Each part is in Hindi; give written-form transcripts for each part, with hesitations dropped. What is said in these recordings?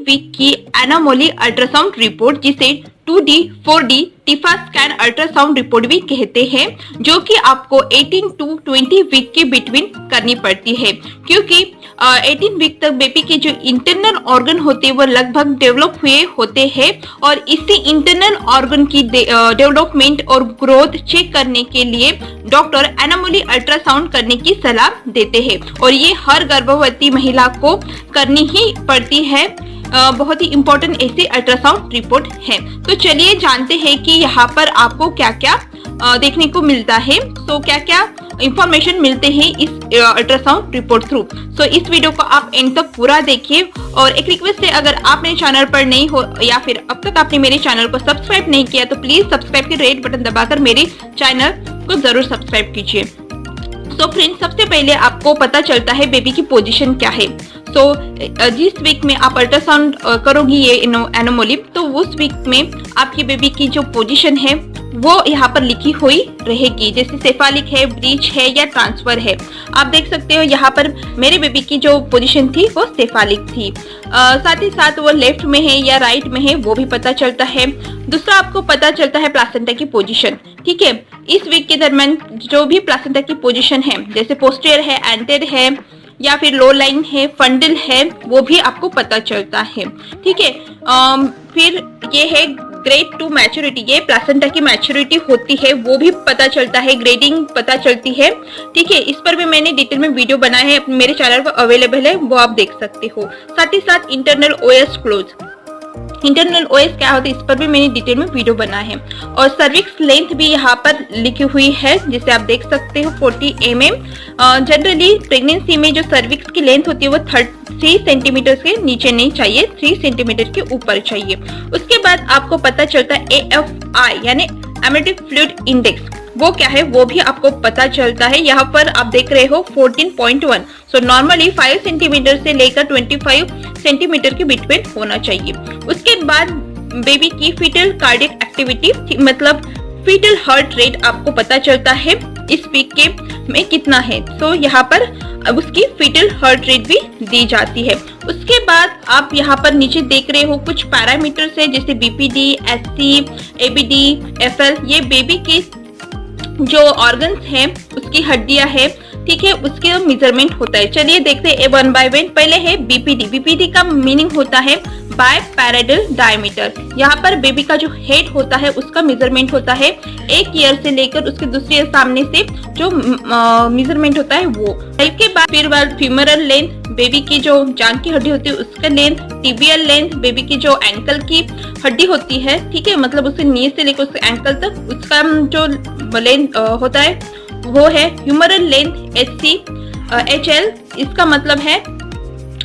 वीक की एनोमली अल्ट्रासाउंड रिपोर्ट, जिसे 2D, 4D TIFFA scan ultrasound report भी कहते हैं, जो कि आपको 18 to 20 वीक के बिटवीन करनी पड़ती है, क्योंकि 18 वीक तक बेबी के जो इंटरनल ऑर्गन होते हैं वो लगभग डेवलप हुए होते हैं, और इसी इंटरनल ऑर्गन की डेवलपमेंट और ग्रोथ चेक करने के लिए डॉक्टर एनोमली अल्ट्रासाउंड करने की सलाह देते हैं, और ये हर गर्भवती महिला को करनी ही पड़ती है। बहुत ही इम्पोर्टेंट ऐसी अल्ट्रासाउंड रिपोर्ट है। तो चलिए जानते हैं कि यहाँ पर आपको क्या क्या देखने को मिलता है, तो क्या क्या इंफॉर्मेशन मिलते हैं इस अल्ट्रासाउंड रिपोर्ट थ्रू। सो इस वीडियो को आप एंड तक पूरा देखिए, और एक रिक्वेस्ट है, अगर आप मेरे चैनल पर नहीं हो या फिर अब तक आपने मेरे चैनल को सब्सक्राइब नहीं किया तो प्लीज सब्सक्राइब के रेड बटन दबाकर मेरे चैनल को जरूर सब्सक्राइब कीजिए। सो फ्रेंड्स, सबसे पहले आपको पता चलता है बेबी की पोजीशन क्या है। तो जिस वीक में आप अल्ट्रासाउंड करोगी ये एनोमली, तो उस वीक में आपकी बेबी की जो पोजीशन है वो यहाँ पर लिखी हुई रहेगी, जैसे सेफालिक है, ब्रीच है या ट्रांसफर है। आप देख सकते हो यहाँ पर मेरे बेबी की जो पोजीशन थी वो सेफालिक थी। साथ ही साथ वो लेफ्ट में है या राइट में है वो भी पता चलता है। दूसरा आपको पता चलता है प्लासेंटा की पोजीशन, ठीक है। इस वीक के दरमियान जो भी प्लासेंटा की पोजीशन है, जैसे पोस्टीरियर है, एंटेरियर है या फिर लो लाइन है, फंडल है, वो भी आपको पता चलता है, ठीक है। फिर ये है ग्रेड 2 मैच्योरिटी, ये प्लासेंटा की मैच्योरिटी होती है वो भी पता चलता है, ग्रेडिंग पता चलती है, ठीक है। इस पर भी मैंने डिटेल में वीडियो बनाया है, मेरे चैनल पर अवेलेबल है, वो आप देख सकते हो। साथ ही साथ internal OS close, internal OS क्या होता है इस पर भी मैंने डिटेल में वीडियो बनाया है। और सर्विक्स लेंथ भी यहाँ पर लिखी हुई है, जिसे आप देख सकते हो 40 mm। जनरली प्रेगनेंसी में जो सर्विक्स की लेंथ होती है वो 3 सेंटीमीटर के नीचे नहीं चाहिए, 3 सेंटीमीटर के ऊपर चाहिए। उसके बाद आपको पता चलता है AFI यानी एम्नियोटिक फ्लूइड इंडेक्स, वो क्या है वो भी आपको पता चलता है। यहाँ पर आप देख रहे हो 14.1। सो नॉर्मली 5 सेंटीमीटर से लेकर 25 सेंटीमीटर के बिटवीन होना चाहिए। उसके बाद बेबी की फीटल कार्डियक एक्टिविटी, मतलब फीटल हार्ट रेट आपको पता चलता है इस वीक के में कितना है। तो यहाँ पर उसकी फीटल हार्ट रेट भी दी जाती है। उसके बाद आप यहाँ पर नीचे देख रहे हो कुछ पैरामीटर्स है, जैसे BPD, SC, ABD, FL, ये बेबी के जो ऑर्गन्स हैं उसकी हड्डियां है, ठीक है, उसके मेजरमेंट होता है। चलिए देखते हैं वन बाय वन। पहले है BPD। BPD का मीनिंग होता है बाय पैराइडल डायमीटर। यहाँ पर बेबी का जो हेड होता है उसका मेजरमेंट होता है 1 ईयर से लेकर उसके दूसरे सामने से जो मेजरमेंट होता है वो। इसके बाद फिर फीमरल लेंथ, बेबी की जो जांघ की हड्डी होती है उसका लेंथ। टिबियल लेंथ, बेबी की जो एंकल की हड्डी होती है, ठीक है, मतलब उसके नी से लेकर उसके एंकल तक उसका जो लेंथ होता है वो है। ह्यूमरल लेंथ HC, HL, इसका मतलब है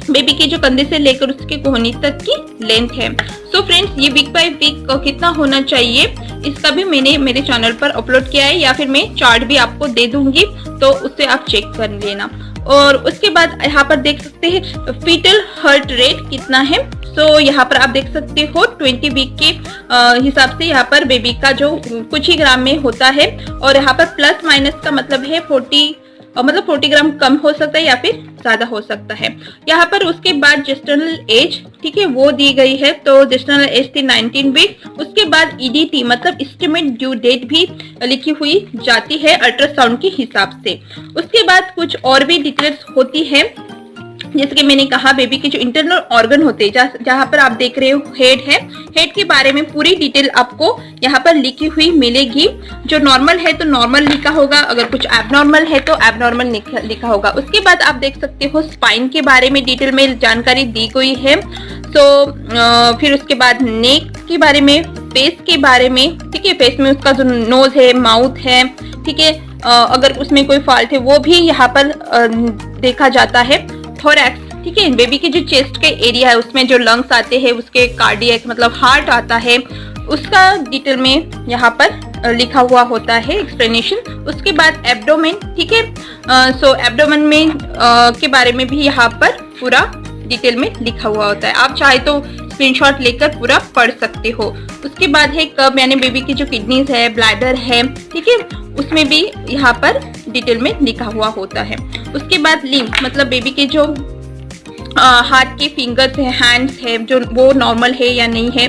बेबी के जो कंधे से लेकर उसके कोहनी तक की लेंथ है। सो फ्रेंड्स, ये वीक बाय वीक कितना होना चाहिए इसका भी मैंने मेरे चैनल पर अपलोड किया है, या फिर मैं चार्ट भी आपको दे दूंगी, तो उससे आप चेक कर लेना। और उसके बाद यहाँ पर देख सकते हैं फीटल हार्ट रेट कितना है। सो यहाँ पर आप देख सकते हो 20 वीक के हिसाब से यहाँ पर बेबी का जो कुछ ही ग्राम में होता है, और यहाँ पर प्लस माइनस का मतलब है 40 ग्राम कम हो सकता है या फिर ज्यादा हो सकता है। यहाँ पर उसके बाद जेस्टरनल एज, ठीक है, वो दी गई है। तो जेस्टरनल एज थी 19 वीक। उसके बाद EDT मतलब एस्टिमेट ड्यू डेट भी लिखी हुई जाती है अल्ट्रासाउंड के हिसाब से। उसके बाद कुछ और भी डिटेल्स होती है, जैसे कि मैंने कहा बेबी के जो इंटरनल ऑर्गन होते हैं, जहाँ पर आप देख रहे हो हेड है, हेड के बारे में पूरी डिटेल आपको यहाँ पर लिखी हुई मिलेगी। जो नॉर्मल है तो नॉर्मल लिखा होगा, अगर कुछ एबनॉर्मल है तो एबनॉर्मल लिखा होगा। उसके बाद आप देख सकते हो स्पाइन के बारे में डिटेल में जानकारी दी गई है। फिर उसके बाद नेक के बारे में, फेस के बारे में, ठीक है, फेस में उसका जो नोज है, माउथ है, ठीक है, अगर उसमें कोई फॉल्ट है वो भी यहाँ पर देखा जाता है। थोरैक्स, ठीक है, बेबी के जो चेस्ट के एरिया है उसमें जो लंग्स आते हैं, उसके कार्डियक मतलब हार्ट आता है, उसका डिटेल में यहाँ पर लिखा हुआ होता है एक्सप्लेनेशन। उसके बाद एब्डोमेन, ठीक है, सो एब्डोमेन में के बारे में भी यहाँ पर पूरा डिटेल में लिखा हुआ होता है। आप चाहे तो स्क्रीनशॉट लेकर पूरा पढ़ सकते हो। उसके बाद है कब, यानी बेबी की जो किडनीज है, ब्लैडर है, ठीक है, उसमें भी यहाँ पर डिटेल में लिखा हुआ होता है। उसके बाद लिम्फ मतलब बेबी के जो हाथ के फिंगर्स है, हैंड्स है, जो वो नॉर्मल है या नहीं है,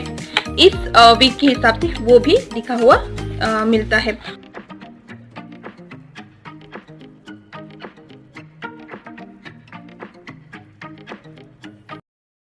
इस वीक के हिसाब से वो भी लिखा हुआ मिलता है।